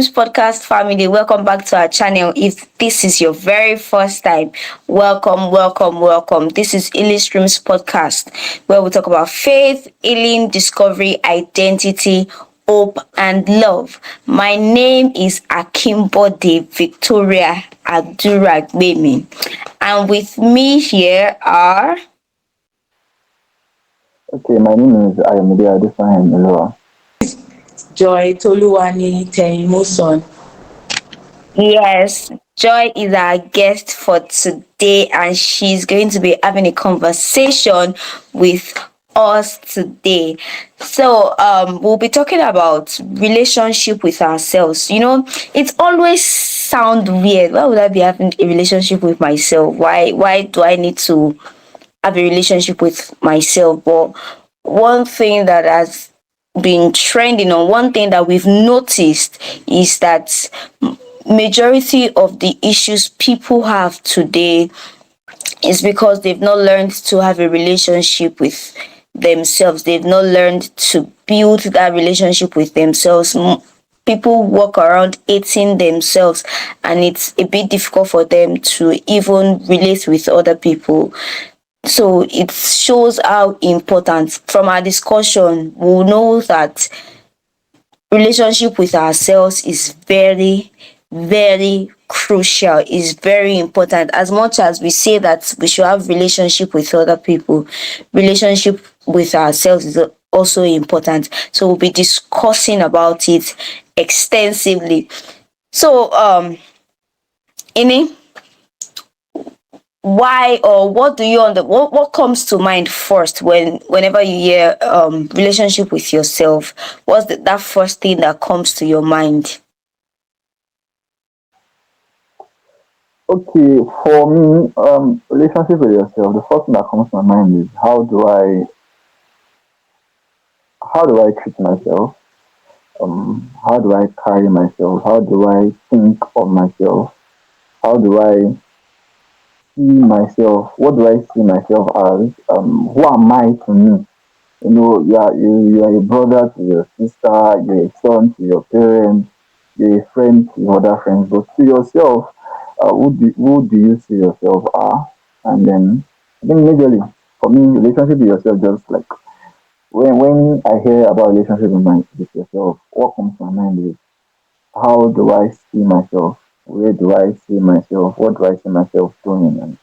Streams podcast family, welcome back to our channel. If this is your very first time, welcome. This is Illy Streams podcast, where we talk about faith, healing, discovery, identity, hope, and love. My name is Akimbode Victoria Abduragbemi, and with me here are. Okay, my name is Ayomide Adefahem Eloa. Joy Toluwani Teimoson. Yes, Joy is our guest for today, and she's going to be having a conversation with us today. So, we'll be talking about relationship with ourselves. It's always sound weird. Why would I be having a relationship with myself? Why do I need to have a relationship with myself? But one thing that has been trending on, one thing that we've noticed is that majority of the issues people have today is because they've not learned to have a relationship with themselves. They've not learned to build that relationship with themselves. People walk around hating themselves, and it's a bit difficult for them to even relate with other people. So it shows how important. From our discussion, we'll know that relationship with ourselves is very crucial, is very important. As much as we say that we should have relationship with other people, relationship with ourselves is also important. So we'll be discussing about it extensively. So Ini, why or what do you what comes to mind first whenever you hear relationship with yourself? What's that first thing that comes to your mind? Okay, for me, relationship with yourself, the first thing that comes to my mind is how do I treat myself? How do I carry myself? How do I think of myself? How do I see myself? What do I see myself as? Who am I to me? You are a brother to your sister, you're a son to your parents, you're a friend to your other friends, but to yourself, who do you see yourself are? And then I think majorly for me, relationship with yourself just like when I hear about relationship with yourself, what comes to my mind is how do I see myself? Where do I see myself? What do I see myself doing? And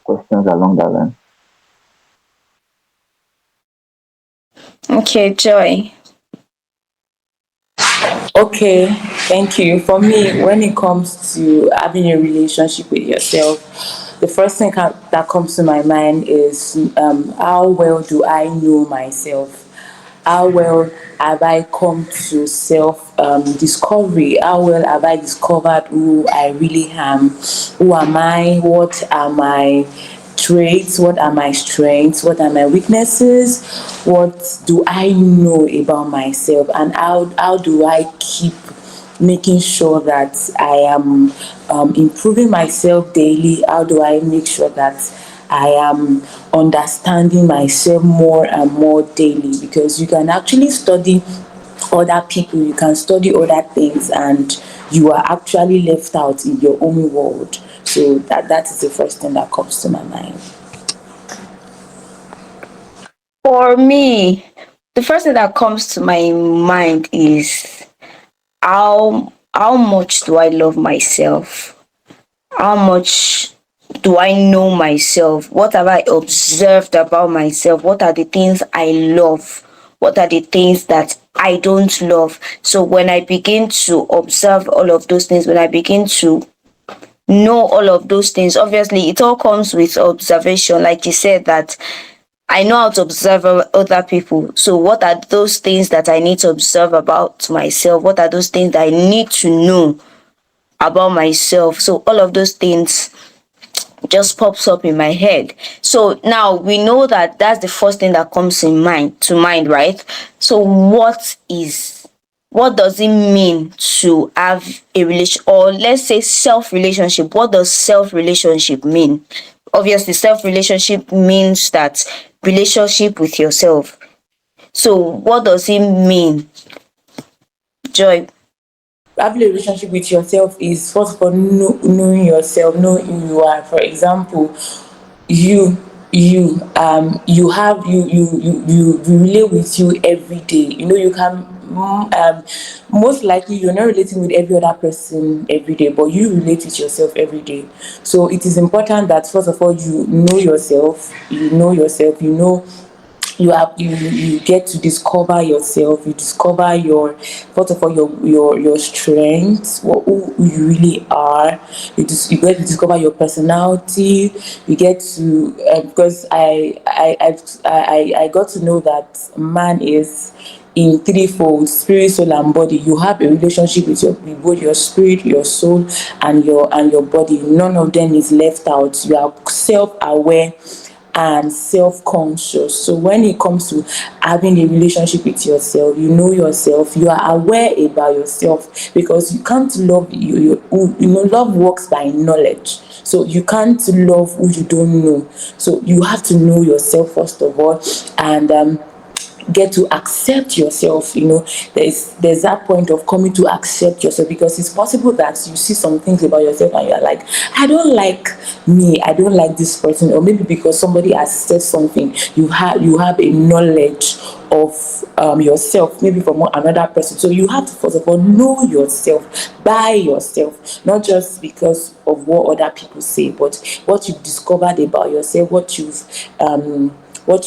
questions along that line. Okay, Joy. Okay, thank you. For me, when it comes to having a relationship with yourself, the first thing that comes to my mind is how well do I know myself? How well have I come to self discovery? How well have I discovered who I really am? Who am I? What are my traits? What are my strengths? What are my weaknesses? What do I know about myself? And how do I keep making sure that I am improving myself daily? How do I make sure that I am understanding myself more and more daily? Because you can actually study other people, you can study other things, and you are actually left out in your own world. So that is the first thing that comes to my mind. For me, the first thing that comes to my mind is how much do I love myself? How much do I know myself? What have I observed about myself? What are the things I love? What are the things that I don't love? So when I begin to observe all of those things, when I begin to know all of those things, obviously it all comes with observation. Like you said, that I know how to observe other people. So what are those things that I need to observe about myself? What are those things that I need to know about myself? So all of those things just pops up in my head. So now we know that that's the first thing that comes in mind, right? So what does it mean to have a relation, or let's say self relationship? What does self relationship mean? Obviously self relationship means that relationship with yourself. So what does it mean, Joy? having a relationship with yourself is first of all knowing yourself, know who you are. For example, you you have you relate with you every day. You know, you can most likely you're not relating with every other person every day, but you relate with yourself every day. So it is important that first of all you know yourself, you know you get to discover yourself, you discover your first of all your strengths, who you really are. You get to discover your personality. You get to because I got to know that man is in threefold: spirit, soul, and body. You have a relationship with both your spirit, your soul, and your body. None of them is left out. You are self-aware and self-conscious. So when it comes to having a relationship with yourself, you know yourself, you are aware about yourself, because you can't love you know, love works by knowledge. So you can't love who you don't know. So you have to know yourself first of all, and get to accept yourself. You know, there's that point of coming to accept yourself, because it's possible that you see some things about yourself and you're like, I don't like me, I don't like this person. Or maybe because somebody has said something, you have a knowledge of yourself, maybe from another person. So you have to first of all know yourself by yourself, not just because of what other people say, but what you've discovered about yourself, what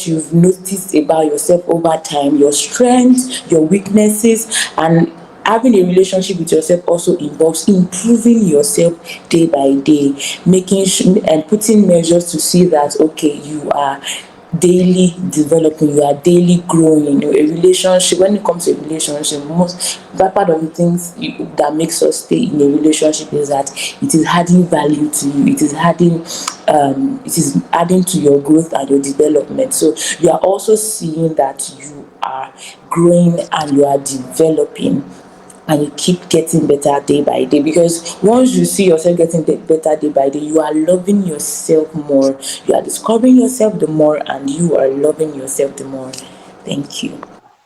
you've noticed about yourself over time, your strengths, your weaknesses. And having a relationship with yourself also involves improving yourself day by day, making sure and putting measures to see that okay, you are daily developing, you are daily growing. You know, a relationship, when it comes to a relationship, most that part of the things that makes us stay in a relationship is that it is adding value to you, it is adding to your growth and your development. So you are also seeing that you are growing and you are developing, and you keep getting better day by day, because once you see yourself getting better day by day, you are loving yourself more, you are discovering yourself the more, and you are loving yourself the more. Thank you.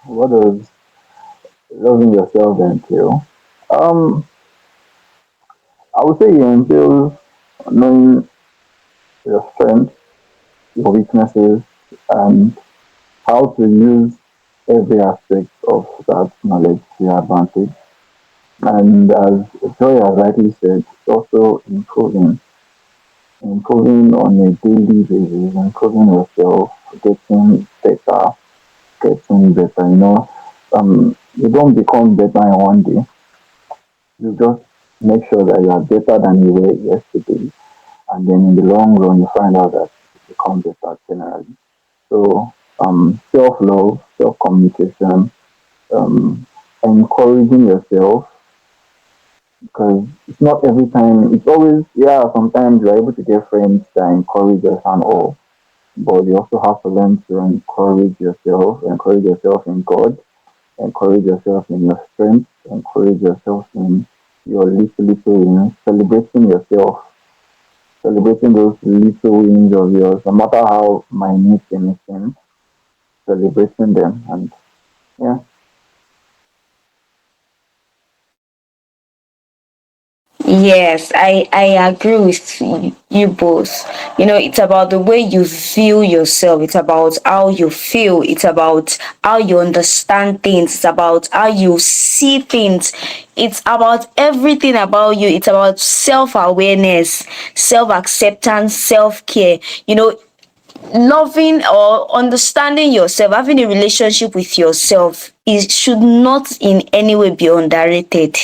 What does loving yourself entail? Um, I would say it entails knowing your strengths, your weaknesses, and how to use every aspect of that knowledge to your advantage. And as Joy has rightly said, it's also improving on a daily basis, improving yourself, getting better. You don't become better in one day. You just make sure that you are better than you were yesterday, and then in the long run, you find out that you become better generally. So, self love, self communication, um, encouraging yourself, because it's not every time, it's always, yeah, sometimes you're able to get friends that encourage us and all, but you also have to learn to encourage yourself in God, encourage yourself in your strength, encourage yourself in your little wins, celebrating those little wins of yours, no matter how minute they may seem, celebrating them. And yeah, Yes, I agree with you both. You know, it's about the way you feel yourself. It's about how you feel. It's about how you understand things. It's about how you see things. It's about everything about you. It's about self-awareness, self-acceptance, self-care. You know, loving or understanding yourself, having a relationship with yourself is should not in any way be underrated,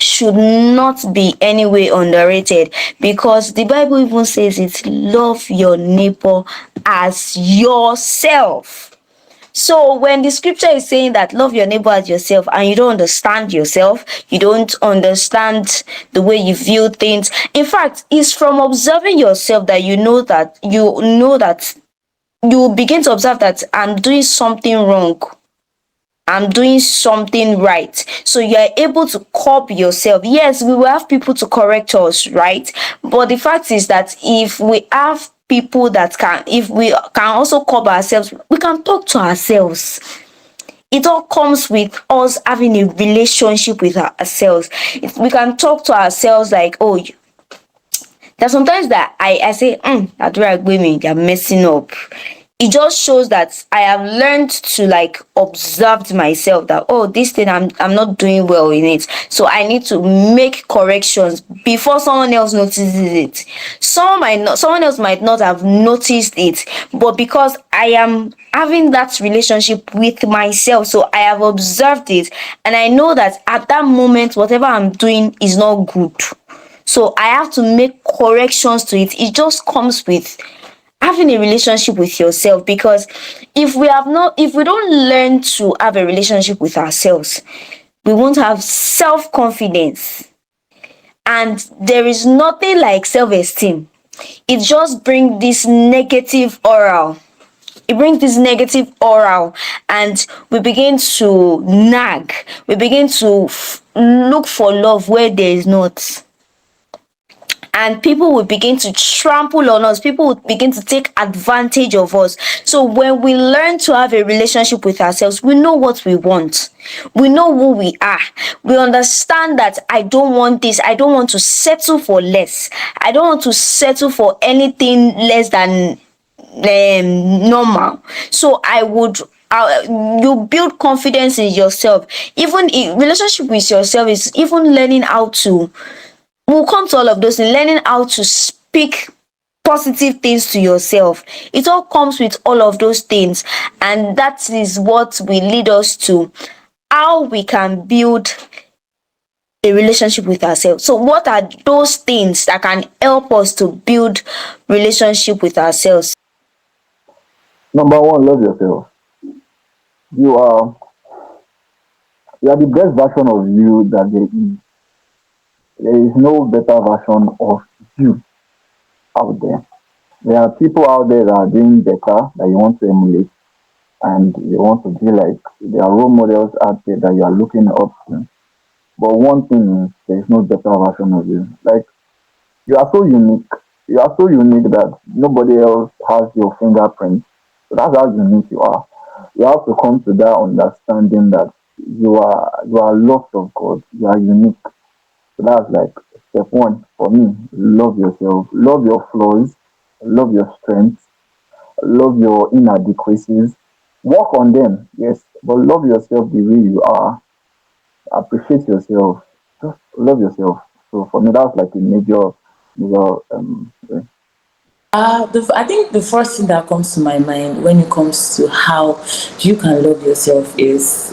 should not be any way underrated, because the Bible even says it: love your neighbor as yourself. So when the scripture is saying that love your neighbor as yourself, and you don't understand yourself, you don't understand the way you view things. In fact, it's from observing yourself that you begin to observe that I'm doing something wrong, I'm doing something right. So you are able to curb yourself. Yes, we will have people to correct us, right? But the fact is that if we have people that can, if we can also curb ourselves, we can talk to ourselves. It all comes with us having a relationship with ourselves. We can talk to ourselves like, oh, there's sometimes that I say, Adura Gbemi, you're messing up. It just shows that I have learned to like observe myself that, oh, this thing I'm not doing well in it. So I need to make corrections before someone else notices it. Someone else might not have noticed it, but because I am having that relationship with myself, so I have observed it, and I know that at that moment whatever I'm doing is not good. So I have to make corrections to it. It just comes with having a relationship with yourself, because if we don't learn to have a relationship with ourselves, we won't have self-confidence. And there is nothing like self-esteem. It just brings this negative aura. It brings this negative aura, and we begin to nag. We begin to look for love where there is not, and people will begin to trample on us. People will begin to take advantage of us. So when we learn to have a relationship with ourselves, we know what we want, we know who we are, we understand that I don't want this, I don't want to settle for less, I don't want to settle for anything less than normal. So you build confidence in yourself. Even in relationship with yourself is even learning how to, we'll come to all of those things, learning how to speak positive things to yourself. It all comes with all of those things, and that is what will lead us to how we can build a relationship with ourselves. So what are those things that can help us to build relationship with ourselves? Number one, love yourself. You are you are the best version of you that there is. There is no better version of you out there. There are people out there that are doing better that you want to emulate, and you want to be like. There are role models out there that you are looking up to. But one thing is, there is no better version of you. Like, you are so unique. You are so unique that nobody else has your fingerprint. So that's how unique you are. You have to come to that understanding that you are loved of God. You are unique. So that's like step one for me. Love yourself. Love your flaws. Love your strengths. Love your inadequacies. Work on them, yes, but love yourself the way you are. Appreciate yourself. Just love yourself. So for me, that's like a major way. I think the first thing that comes to my mind when it comes to how you can love yourself is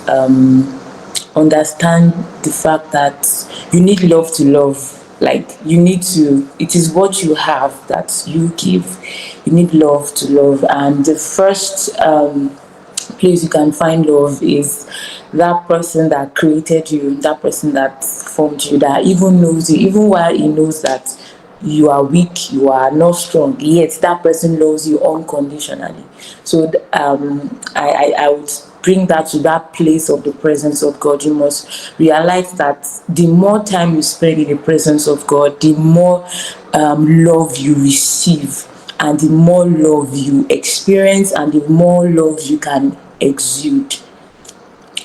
understand the fact that you need love to love. Like, you need to, it is what you have that you give. You need love to love. And the first place you can find love is that person that created you, that person that formed you, that even knows you, even while he knows that you are weak, you are not strong, yet that person loves you unconditionally. So I would bring that to that place of the presence of God. You must realize that the more time you spend in the presence of God, the more love you receive, and the more love you experience, and the more love you can exude.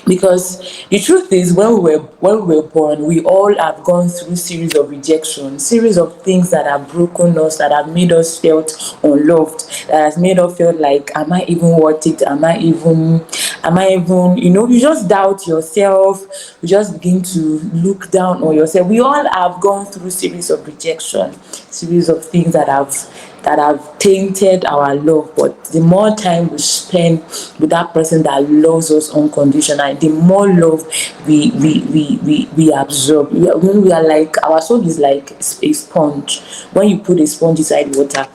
Because the truth is, when we were born, we all have gone through series of rejection, series of things that have broken us, that have made us felt unloved, that has made us feel like, am I even worth it? Am I even, you just doubt yourself. You just begin to look down on yourself. We all have gone through series of rejection, series of things that have tainted our love. But the more time we spend with that person that loves us unconditionally, the more love we absorb. When we are like, our soul is like a sponge. When you put a sponge inside water,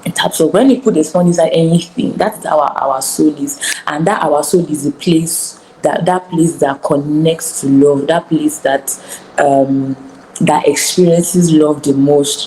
it taps up. When you put a sponge inside anything, that's how our soul is. And that our soul is a place, that place that connects to love, that place that experiences love the most.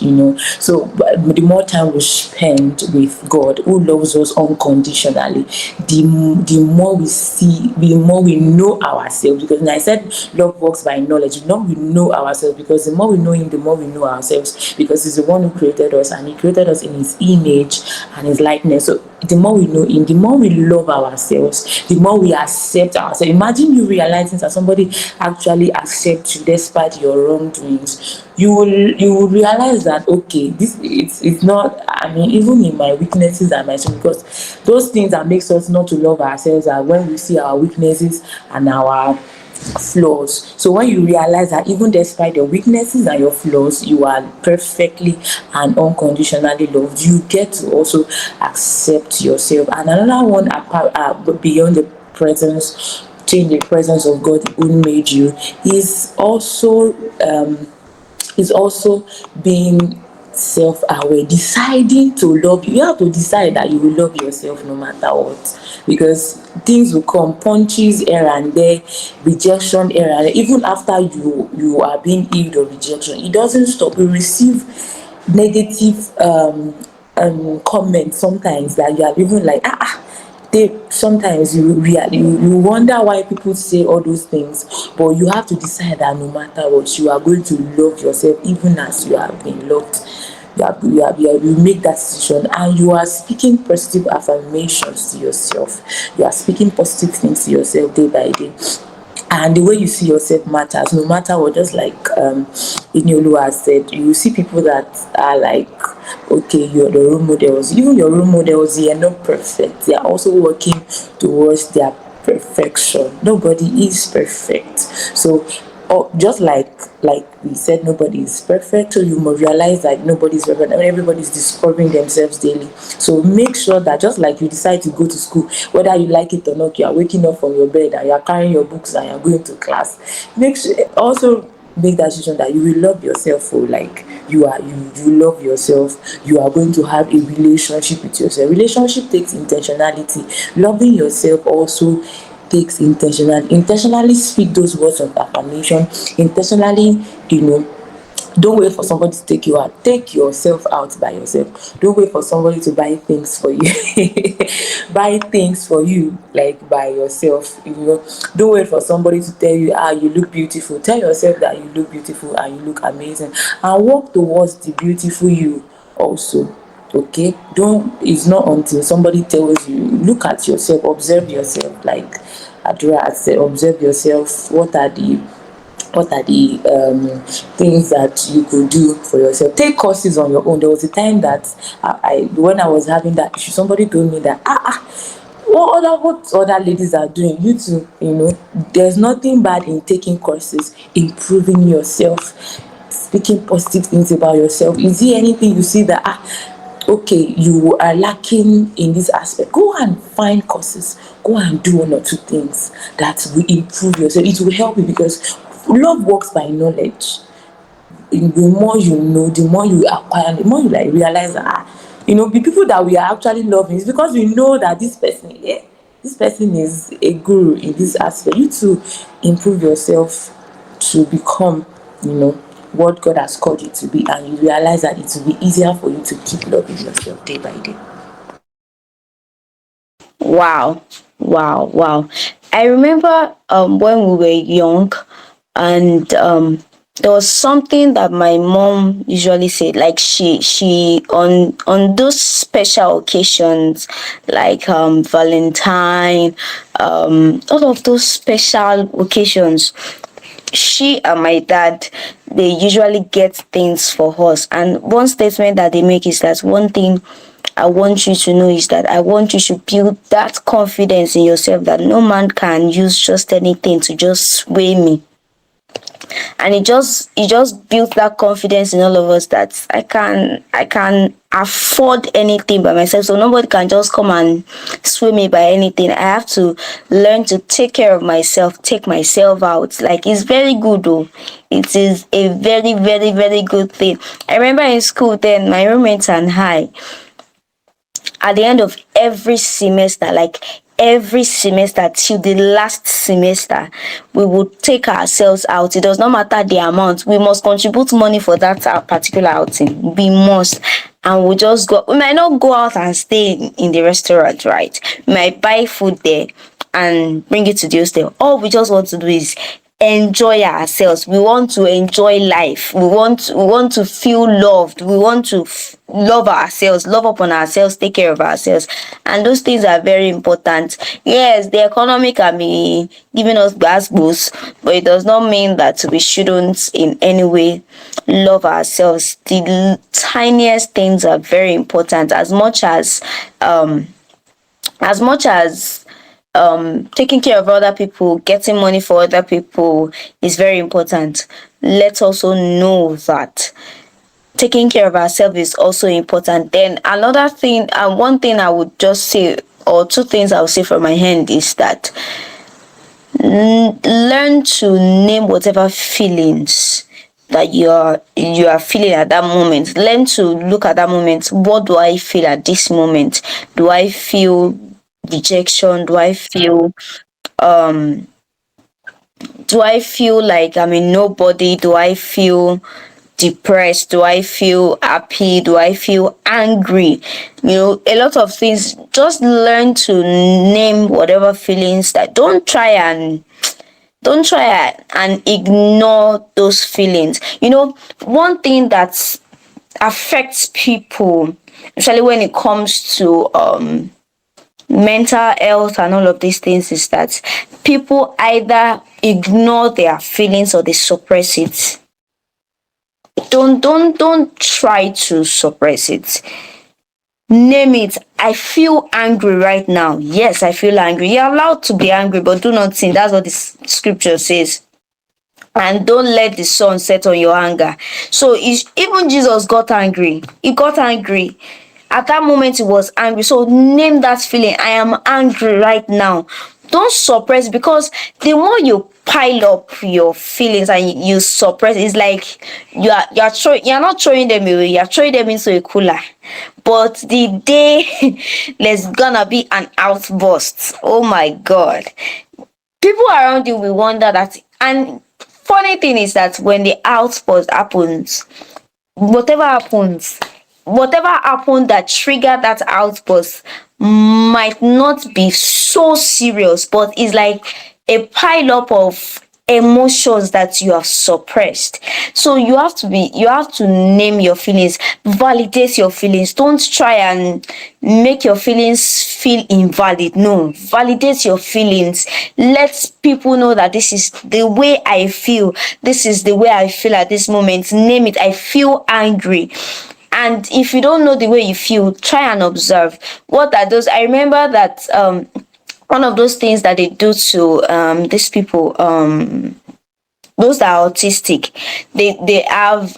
So but the more time we spend with God, who loves us unconditionally, the more we see, the more we know ourselves. Because when I said love works by knowledge, the more we know ourselves, because the more we know him, the more we know ourselves, because he's the one who created us, and he created us in his image and his likeness. So the more we know him, the more we love ourselves, the more we accept ourselves. Imagine you realizing that somebody actually accepts you despite your wrongdoings. You will realize that, okay, this it's not, I mean, even in my weaknesses and my strength, because those things that makes us not to love ourselves are when we see our weaknesses and our flaws. So when you realize that even despite your weaknesses and your flaws, you are perfectly and unconditionally loved, you get to also accept yourself. And another one, apart beyond the presence, change the presence of God who made you, is also being self-aware, deciding to love you. You have to decide that you will love yourself no matter what, because things will come, punches here and there, rejection here and there. Even after you are being healed of rejection, it doesn't stop. You receive negative comments sometimes that you are even like, they sometimes you wonder why people say all those things, but you have to decide that no matter what, you are going to love yourself even as you are being loved. You make that decision, and you are speaking positive affirmations to yourself. You are speaking positive things to yourself day by day, and the way you see yourself matters no matter what. Just like Iniolu has said, you see people that are like, okay, you're the role models. Even your role models, they are not perfect. They are also working towards their perfection. Nobody is perfect. So, just like we said, nobody is perfect. So you must realize that nobody is perfect, and everybody is discovering themselves daily. So make sure that, just like you decide to go to school, whether you like it or not, you are waking up from your bed and you are carrying your books and you are going to class. Make sure also make that decision that you will love yourself. For like, you love yourself, you are going to have a relationship with yourself. Relationship takes intentionality. Loving yourself also takes intentionally speak those words of affirmation. Intentionally, don't wait for somebody to take you out. Take yourself out by yourself. Don't wait for somebody to buy things for you. Buy things for you, like, by yourself. Don't wait for somebody to tell you, you look beautiful. Tell yourself that you look beautiful and you look amazing, and work towards the beautiful you also. Okay, don't it's not until somebody tells you. Look at yourself, observe yourself, like Adura had said. Observe yourself. What are the things that you could do for yourself? Take courses on your own. There was a time that when I was having that issue, somebody told me that, what other ladies are doing, you too, there's nothing bad in taking courses, improving yourself, speaking positive things about yourself. Is there anything you see that, okay, you are lacking in this aspect? Go and find courses. Go and do one or two things that will improve yourself. It will help you, because love works by knowledge. The more you know, the more you acquire, the more you like realize that, the people that we are actually loving is because we know that this person is a guru in this aspect. You to improve yourself to become, what God has called you to be, and you realize that it will be easier for you to keep loving yourself day by day. Wow, wow, wow. I remember when we were young, and there was something that my mom usually said. Like, she on those special occasions, like Valentine, all of those special occasions, she and my dad, they usually get things for us. And one statement that they make is that, one thing I want you to know is that I want you to build that confidence in yourself, that no man can use just anything to just sway me. And it just built that confidence in all of us, that I can afford anything by myself. So nobody can just come and sway me by anything. I have to learn to take care of myself, take myself out. Like, it's very good though. It is a very, very, very good thing. I remember in school then, my roommates and I, at the end of every semester, like every semester till the last semester, we would take ourselves out. It does not matter the amount. We must contribute money for that particular outing. We must. And we just go. We might not go out and stay in the restaurant, right? We might buy food there and bring it to the hostel. All we just want to do is enjoy ourselves. We want to enjoy life. We want to feel loved. We want to love ourselves, love upon ourselves, take care of ourselves, and those things are very important. Yes, the economy can be giving us gas boost, but it does not mean that we shouldn't in any way love ourselves. The tiniest things are very important, as much as taking care of other people, getting money for other people is very important. Let's also know that taking care of ourselves is also important. Then another thing, one thing I would just say, or two things I would say from my hand, is that learn to name whatever feelings that you are feeling at that moment. Learn to look at that moment. What do I feel at this moment? Do I feel rejection? Do I feel like I'm a nobody? Do I feel depressed? Do I feel happy? Do I feel angry? A lot of things. Just learn to name whatever feelings. That don't try and ignore those feelings. One thing that affects people, especially when it comes to mental health and all of these things, is that people either ignore their feelings or they suppress it. Don't try to suppress it. Name it. I feel angry right now. Yes, I feel angry. You're allowed to be angry, but do not sin. That's what this scripture says. And don't let the sun set on your anger. So even Jesus got angry. He got angry. At that moment, he was angry. So name that feeling. I am angry right now. Don't suppress, because the more you pile up your feelings and you suppress, it's like you're not throwing them away, you're throwing them into a cooler. But the day there's gonna be an outburst, oh my god, people around you will wonder that. And funny thing is that when the outburst happens, whatever happens, whatever happened that triggered that outburst might not be so serious, but it's like a pile up of emotions that you have suppressed. So you have to name your feelings, validate your feelings. Don't try and make your feelings feel invalid. No, validate your feelings. Let people know that this is the way I feel. This is the way I feel at this moment. Name it. I feel angry. And if you don't know the way you feel, try and observe. What are those? I remember that one of those things that they do to these people, those that are autistic, they have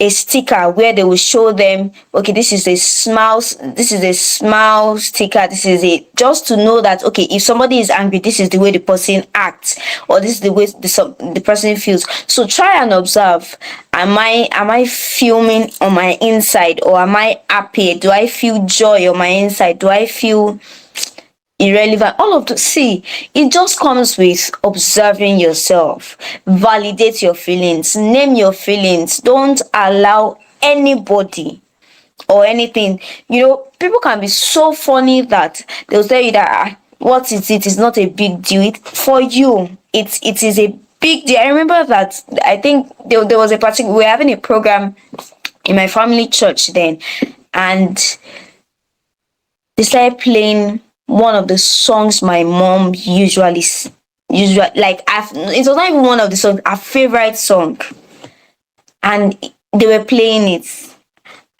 a sticker where they will show them, okay, this is a smile sticker, this is it, just to know that, okay, if somebody is angry, this is the way the person acts, or this is the way the person feels. So try and observe. Am I fuming on my inside, or am I happy? Do I feel joy on my inside? Do I feel irrelevant? All of the see, it just comes with observing yourself. Validate your feelings, name your feelings. Don't allow anybody or anything. People can be so funny that they'll tell you that what is it is not a big deal. For you, it is a big deal. I remember that, I think there was a particular, we were having a program in my family church then, and they started playing one of the songs my mom usually like. It was not even one of the songs, her favorite song, and they were playing it,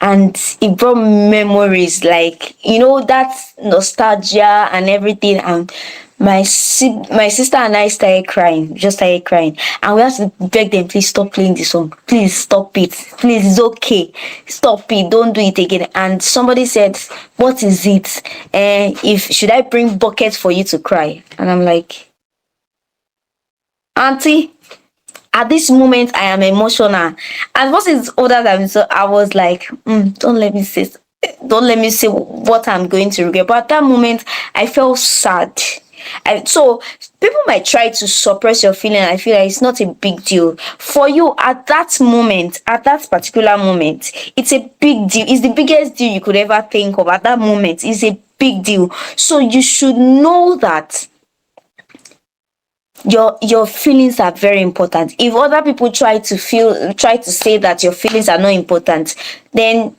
and it brought memories, like, that nostalgia and everything. And my sister and I started crying, just started crying, and we had to beg them, please stop playing the song, please stop it, please, it's okay, stop it, don't do it again. And somebody said, what is it? If should I bring buckets for you to cry? And I'm like, auntie, at this moment I am emotional. And what is older than me, so I was like, don't let me say what I'm going to regret. But at that moment I felt sad. So people might try to suppress your feeling. I feel like it's not a big deal for you at that moment, at that particular moment. It's a big deal. It's the biggest deal you could ever think of. At that moment, it's a big deal. So you should know that your feelings are very important. If other people try to say that your feelings are not important, then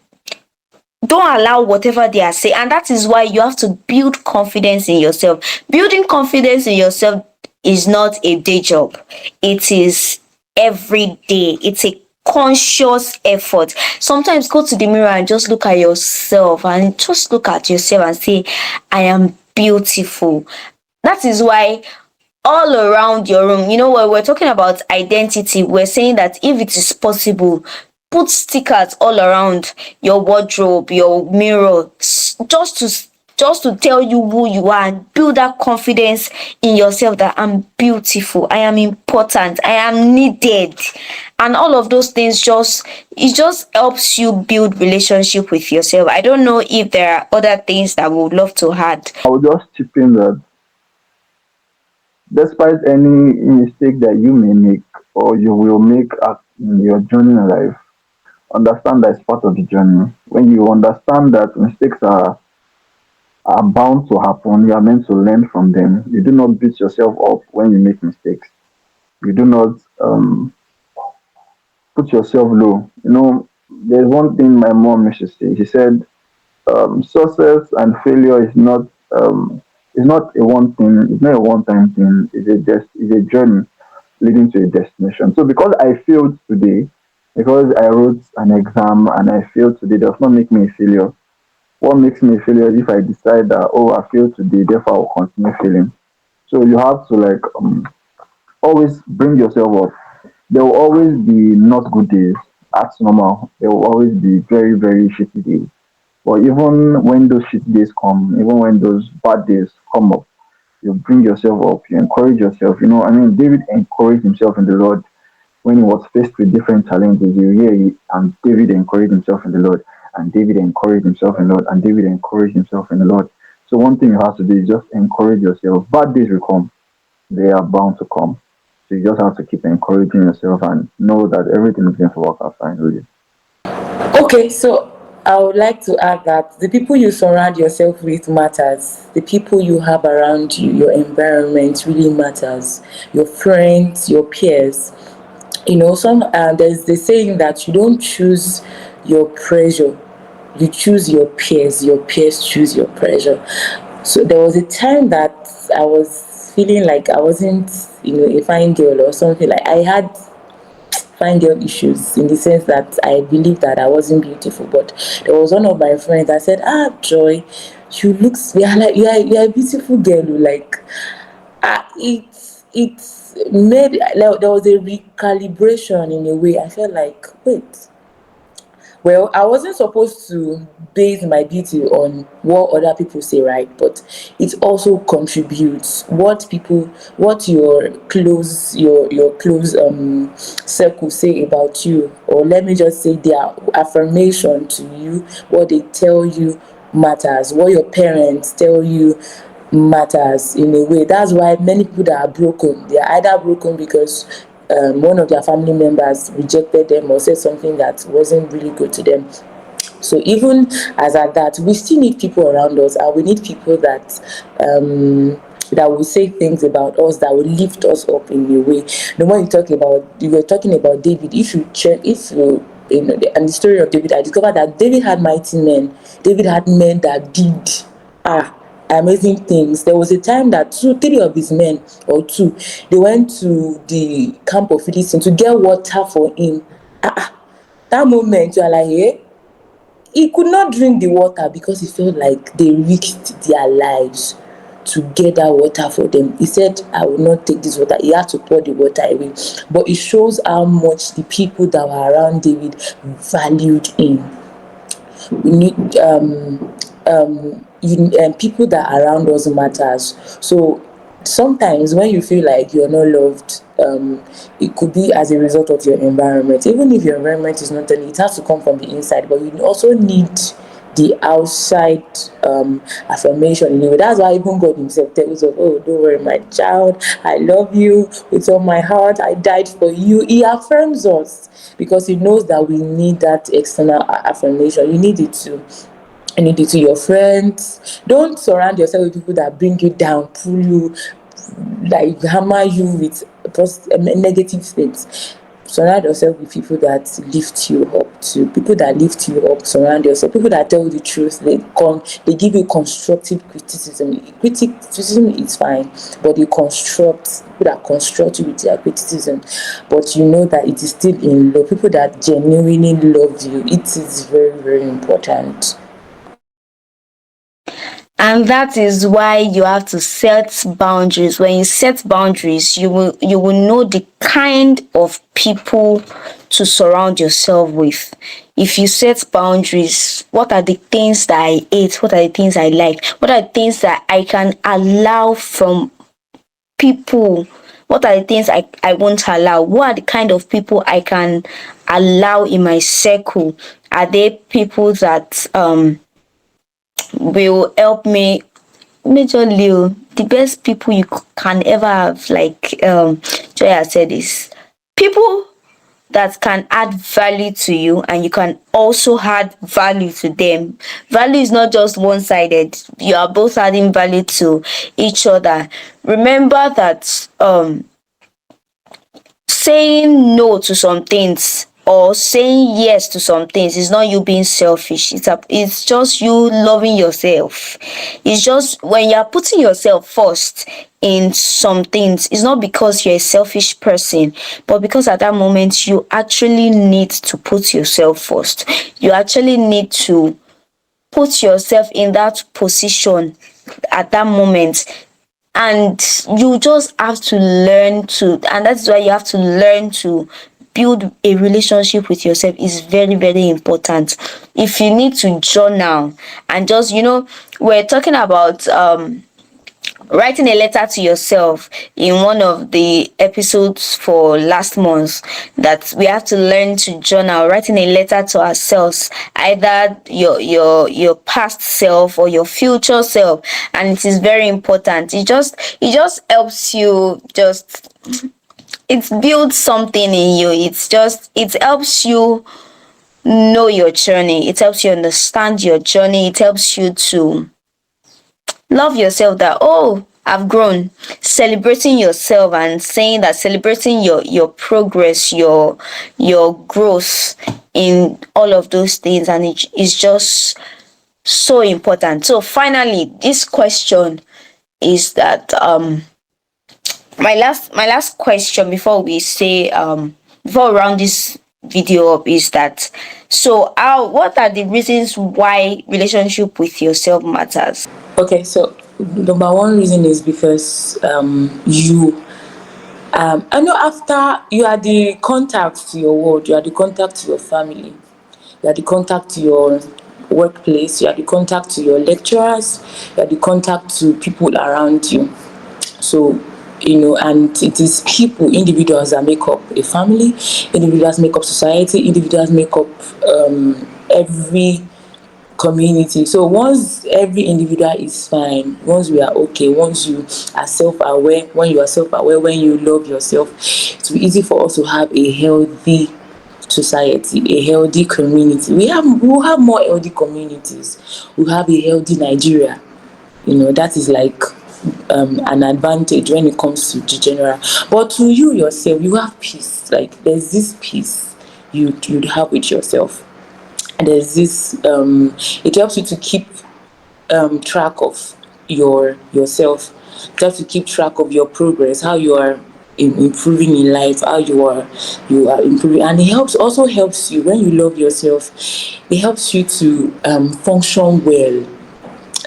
don't allow whatever they are saying. And that is why you have to build confidence in yourself. Building confidence in yourself is not a day job, it is every day. It's a conscious effort. Sometimes go to the mirror and just look at yourself, and just look at yourself and say, I am beautiful. That is why all around your room, when we're talking about identity, we're saying that if it is possible, put stickers all around your wardrobe, your mirror, just to tell you who you are, and build that confidence in yourself that I'm beautiful, I am important, I am needed. And all of those things, just helps you build relationship with yourself. I don't know if there are other things that we would love to add. I would just chip in that despite any mistake that you may make or you will make in your journey in life, understand that it's part of the journey. When you understand that mistakes are bound to happen, you are meant to learn from them. You do not beat yourself up when you make mistakes. You do not put yourself low. There's one thing my mom used to say. She said, success and failure is not a one thing. It's not a one-time thing. It's a journey leading to a destination. So because I failed today, because I wrote an exam and I failed today, does not make me a failure. What makes me a failure is if I decide that, oh, I failed today, therefore I will continue failing. So you have to always bring yourself up. There will always be not good days. That's normal. There will always be very, very shitty days. But even when those shit days come, even when those bad days come up, you bring yourself up, you encourage yourself. David encouraged himself in the Lord when he was faced with different challenges. You hear and David encouraged himself in the Lord, and David encouraged himself in the Lord, and David encouraged himself in the Lord. So one thing you have to do is just encourage yourself. Bad days will come, they are bound to come. So you just have to keep encouraging yourself and know that everything is going to work out fine with you. Okay, so I would like to add that the people you surround yourself with matters. The people you have around you, your environment really matters. Your friends, your peers. There's the saying that you don't choose your pressure, you choose your peers. Your peers choose your pressure. So there was a time that I was feeling like I wasn't, a fine girl or something. Like I had fine girl issues in the sense that I believed that I wasn't beautiful. But there was one of my friends that said, Joy, you look, you're a beautiful girl. Like, it's made, like, there was a recalibration in a way. I felt like, wait, well, I wasn't supposed to base my beauty on what other people say, right? But it also contributes what your close circle say about you, or let me just say their affirmation to you, what they tell you matters, what your parents tell you matters in a way. That's why many people that are broken, they are either broken because one of their family members rejected them or said something that wasn't really good to them. So even as at that, we still need people around us, and we need people that will say things about us that will lift us up in a way. The more you were talking about David. If you check, if you know, and the story of David, I discovered that David had mighty men. David had men that did amazing things. There was a time that three of his men, or two, they went to the camp of Philistine to get water for him. That moment you are like, eh? He could not drink the water because he felt like they risked their lives to get that water for them. He said, I will not take this water. He had to pour the water away. But it shows how much the people that were around David valued him. We need people that are around us matters. So sometimes when you feel like you're not loved, it could be as a result of your environment. Even if your environment is not telling, it has to come from the inside, but you also need the outside affirmation in you. That's why even God himself tells us, oh, don't worry, my child, I love you with all my heart, I died for you. He affirms us because he knows that we need that external affirmation. You need it too. You need it to your friends. Don't surround yourself with people that bring you down, pull you, like hammer you with negative things. Surround yourself with people that lift you up to people that lift you up. Surround yourself people that tell you the truth. They give you constructive criticism. Criticism is fine, but they construct people that construct you with their criticism, but you know that it is still in love. People that genuinely love you, it is very, very important. And that is why you have to set boundaries. When you set boundaries, you will know the kind of people to surround yourself with. If you set boundaries, what are the things that I hate, what are the things I like, what are the things that I can allow from people, what are the things I won't allow, what are the kind of people I can allow in my circle. Are they people that will help me? Majorly, the best people you can ever have, like Joy has said, is people that can add value to you, and you can also add value to them. Value is not just one-sided. You are both adding value to each other. Remember that saying no to some things or saying yes to some things is not you being selfish. It's just you loving yourself. It's just when you're putting yourself first in some things, it's not because you're a selfish person, but because at that moment you actually need to put yourself first. You actually need to put yourself in that position at that moment, and you just have to learn to, and that's why you have to learn to build a relationship with yourself. Is very, very important. If you need to journal and just, we're talking about writing a letter to yourself in one of the episodes for last month, that we have to learn to journal, writing a letter to ourselves, either your past self or your future self. And it is very important. It just helps you, just it builds something in you. It helps you know your journey. It helps you understand your journey. It helps you to love yourself, that, oh, I've grown. Celebrating yourself and saying that, celebrating your progress, your growth in all of those things, and it is just so important. So finally, this question is that my last question before before we round this video up is that, so how what are the reasons why relationship with yourself matters? Okay, so number one reason is because you I know, after you are the contact to your world, you are the contact to your family, you are the contact to your workplace, you are the contact to your lecturers, you are the contact to people around you. So, and it is people, individuals that make up a family, individuals make up society, individuals make up every community. So once every individual is fine, once we are okay, once you are self-aware, when you are self-aware, when you love yourself, it's easy for us to have a healthy society, a healthy community. We'll have more healthy communities. We'll have a healthy Nigeria. That is like an advantage when it comes to the general. But to you yourself, you have peace. Like, there's this peace you'd have with yourself. There's this it helps you to keep track of yourself. It helps you keep track of your progress, how you are improving in life, how you are improving. And it also helps you when you love yourself. It helps you to function well,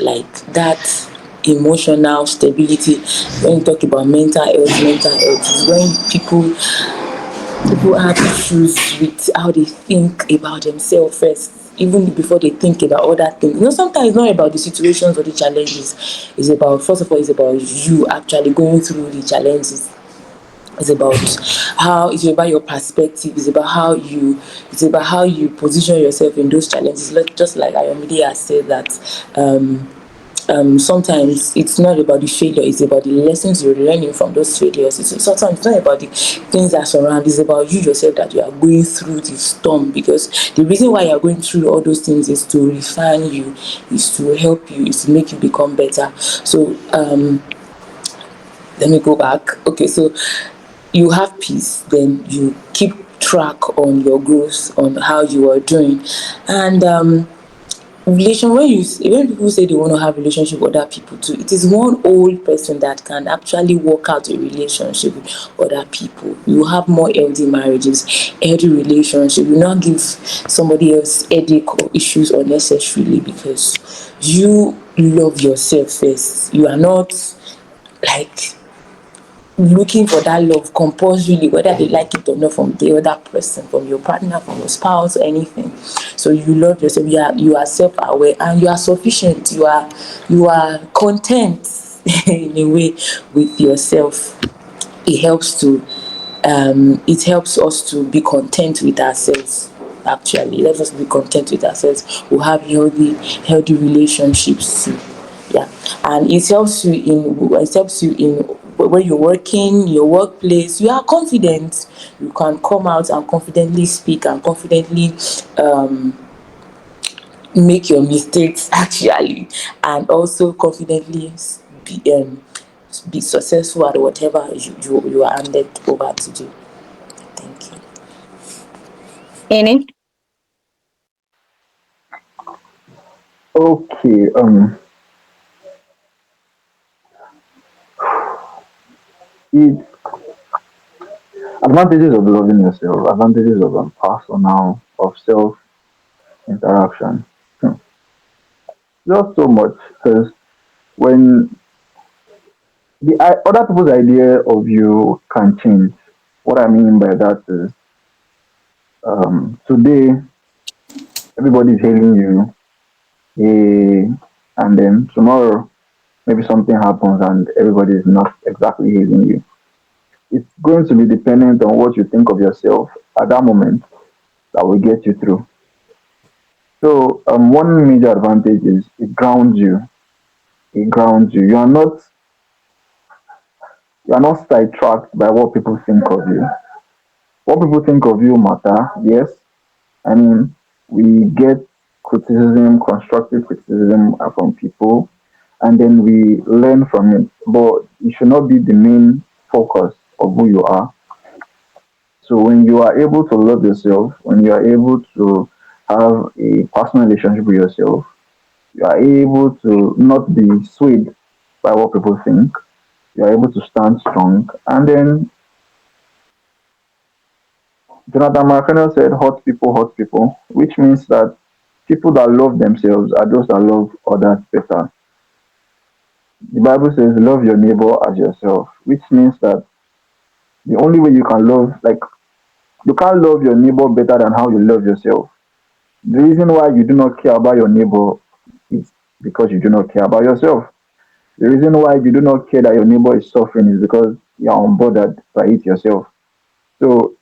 like that emotional stability. When you talk about mental health is when people have issues with how they think about themselves first, even before they think about other things. Sometimes it's not about the situations or the challenges. It's about, first of all, it's about you actually going through the challenges. It's about your perspective. It's about how you position yourself in those challenges. Just like Ayomide has said that sometimes it's not about the failure, it's about the lessons you're learning from those failures. Sometimes it's not about the things that surround, it's about you yourself, that you are going through the storm, because the reason why you're going through all those things is to refine you, is to help you, is to make you become better. So Let me go back. Okay, so you have peace, then you keep track on your growth, on how you are doing. And when people say they want to have relationship with other people too, it is one old person that can actually work out a relationship with other people. You have more healthy marriages, healthy relationship. You not give somebody else headache or issues unnecessarily because you love yourself first. You are not like looking for that love compulsorily, whether they like it or not, from the other person, from your partner, from your spouse, or anything. So you love yourself. You are self-aware and you are sufficient. You are content in a way with yourself. It helps to it helps us to be content with ourselves. Actually, let us be content with ourselves. We have healthy relationships too. Yeah, and it helps you in when you're working, your workplace. You are confident. You can come out and confidently speak and confidently make your mistakes actually, and also confidently be successful at whatever you are handed over to do. Thank you. Any? Okay. It advantages of loving yourself, advantages of personal, of self interaction. Hmm. Not so much because when other people's idea of you can change. What I mean by that is, today everybody's hailing you, hey, and then tomorrow maybe something happens and everybody is not exactly hailing you. It's going to be dependent on what you think of yourself at that moment that will get you through. So one major advantage is it grounds you. It grounds you. You are not sidetracked by what people think of you. What people think of you matter, yes. I mean, we get criticism, constructive criticism from people, and then we learn from it. But it should not be the main focus of who you are. So when you are able to love yourself, when you are able to have a personal relationship with yourself, you are able to not be swayed by what people think. You are able to stand strong. And then Jonathan McReynolds said, hurt people, which means that people that love themselves are those that love others better. The Bible says, love your neighbor as yourself, which means that the only way you can love, like, you can't love your neighbor better than how you love yourself. The reason why you do not care about your neighbor is because you do not care about yourself. The reason why you do not care that your neighbor is suffering is because you are unbothered by it yourself. So,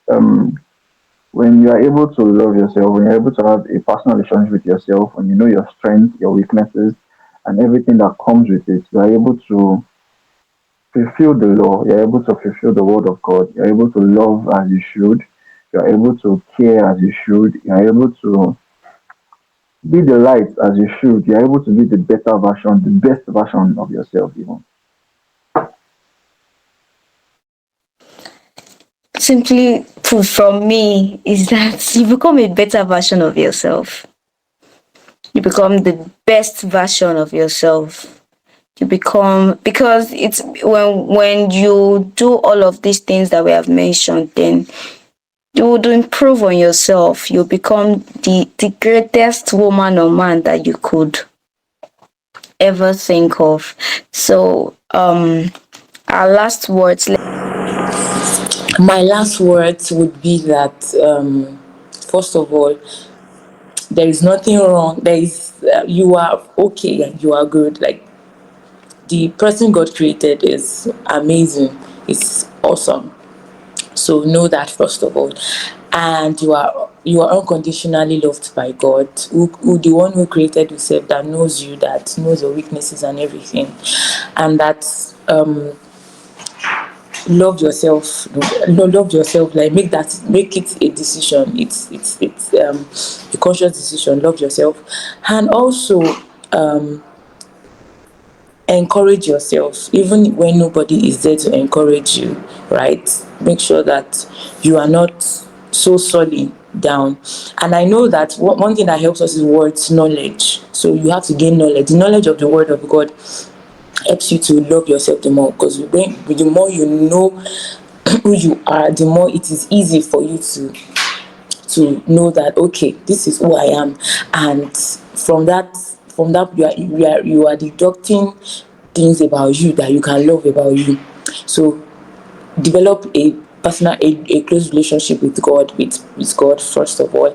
when you are able to love yourself, when you're able to have a personal relationship with yourself, when you know your strengths, your weaknesses, and everything that comes with it, you are able to fulfill the law. You're able to fulfill the word of God. You're able to love as you should. You're able to care as you should. You're able to be the light as you should. You're able to be the better version, the best version of yourself, even. Simply put from me is that you become a better version of yourself. You become the best version of yourself. You become, because it's when you do all of these things that we have mentioned, then you would improve on yourself. You become the greatest woman or man that you could ever think of. So our last words. My last words would be that first of all, there is nothing wrong. There is you are okay and you are good. Like the person God created is amazing. It's awesome. So know that first of all, and you are unconditionally loved by God, who the one who created yourself, that knows you, that knows your weaknesses and everything, and that love yourself. No, love yourself. Like make it a decision. It's a conscious decision. Love yourself, and also encourage yourself even when nobody is there to encourage you, right? Make sure that you are not so solid down. And I know that one thing that helps us is words, knowledge. So you have to gain knowledge. The knowledge of the word of God helps you to love yourself the more, because the more you know who you are, the more it is easy for you to know that, okay, this is who I am. And from that you are deducting things about you that you can love about you. So develop a personal, a close relationship with God, with God first of all.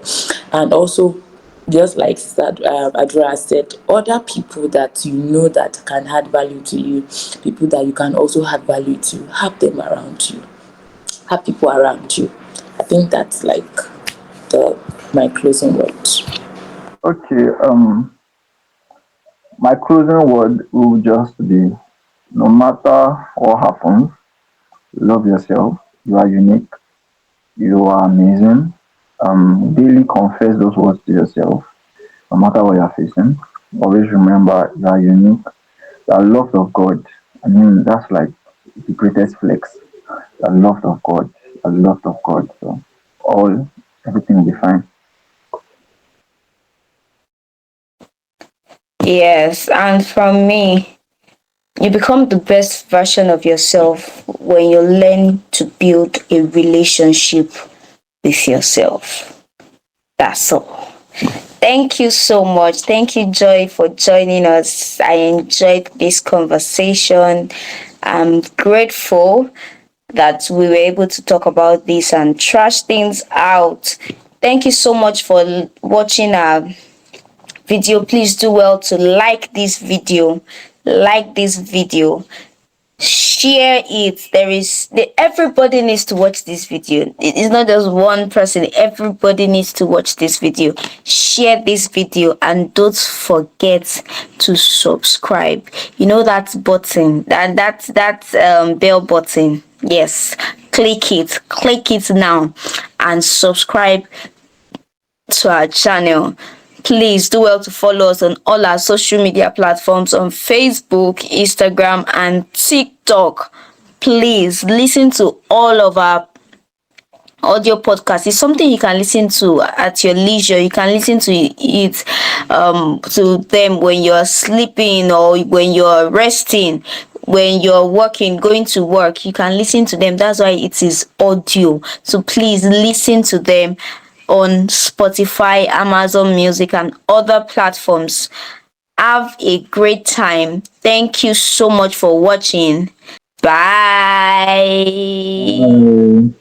And also, just like that Adra said, other people that you know that can add value to you, people that you can also add value to, have them around you, have people around you. I think that's like the my closing words. Okay, my closing word will just be, no matter what happens, love yourself. You are unique. You are amazing. Daily confess those words to yourself, no matter what you're facing. Always remember you are unique. You are loved of God. I mean, that's like the greatest flex. You are loved of God. You are loved of God. So everything will be fine. Yes, and from me, you become the best version of yourself when you learn to build a relationship with yourself. That's all. Thank you so much. Thank you, Joy, for joining us. I enjoyed this conversation. I'm grateful that we were able to talk about this and trash things out. Thank you so much for watching our video. Please do well to like this video. Like this video, share it. Everybody needs to watch this video. It's not just one person. Everybody needs to watch this video. Share this video and don't forget to subscribe. You know that button, that bell button. Yes, click it now and subscribe to our channel. Please do well to follow us on all our social media platforms on Facebook, Instagram, and TikTok. Please listen to all of our audio podcasts. It's something you can listen to at your leisure. You can listen to it to them when you're sleeping or when you're resting, when you're working, going to work. You can listen to them. That's why it is audio. So please listen to them on Spotify, Amazon Music, and other platforms. Have a great time. Thank you so much for watching. Bye. Bye.